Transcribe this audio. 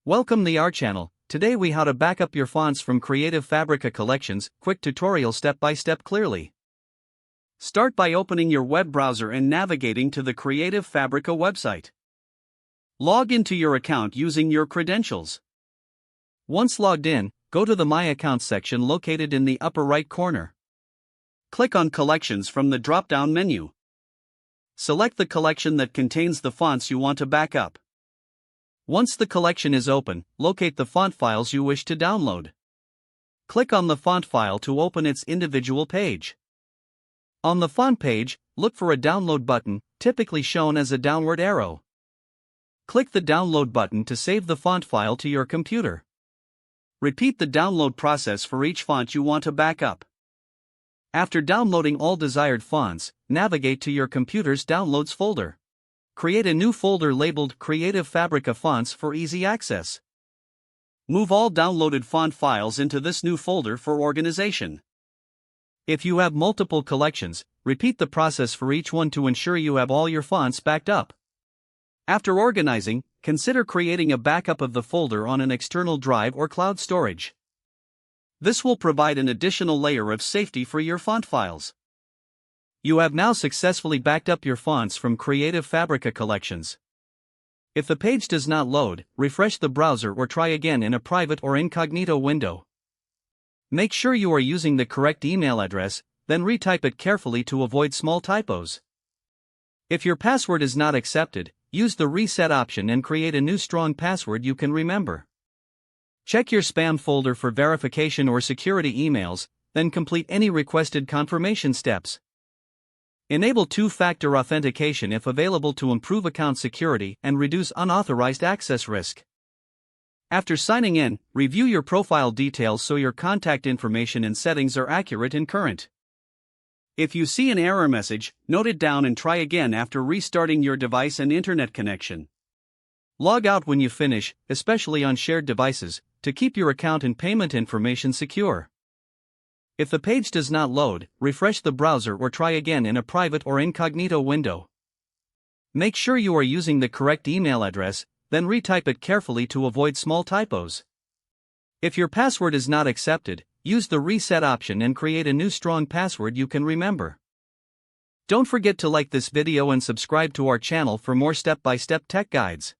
Welcome to our channel. Today we how to back up your fonts from Creative Fabrica collections. Quick tutorial step by step clearly. Start by opening your web browser and navigating to the Creative Fabrica website. Log into your account using your credentials. Once logged in, go to the My Account section located in the upper right corner. Click on Collections from the drop-down menu. Select the collection that contains the fonts you want to back up. Once the collection is open, locate the font files you wish to download. Click on the font file to open its individual page. On the font page, look for a download button, typically shown as a downward arrow. Click the download button to save the font file to your computer. Repeat the download process for each font you want to back up. After downloading all desired fonts, navigate to your computer's Downloads folder. Create a new folder labeled Creative Fabrica Fonts for easy access. Move all downloaded font files into this new folder for organization. If you have multiple collections, repeat the process for each one to ensure you have all your fonts backed up. After organizing, consider creating a backup of the folder on an external drive or cloud storage. This will provide an additional layer of safety for your font files. You have now successfully backed up your fonts from Creative Fabrica collections. If the page does not load, refresh the browser or try again in a private or incognito window. Make sure you are using the correct email address, then retype it carefully to avoid small typos. If your password is not accepted, use the reset option and create a new strong password you can remember. Check your spam folder for verification or security emails, then complete any requested confirmation steps. Enable two-factor authentication if available to improve account security and reduce unauthorized access risk. After signing in, review your profile details so your contact information and settings are accurate and current. If you see an error message, note it down and try again after restarting your device and internet connection. Log out when you finish, especially on shared devices, to keep your account and payment information secure. If the page does not load, refresh the browser or try again in a private or incognito window. Make sure you are using the correct email address, then retype it carefully to avoid small typos. If your password is not accepted, use the reset option and create a new strong password you can remember. Don't forget to like this video and subscribe to our channel for more step-by-step tech guides.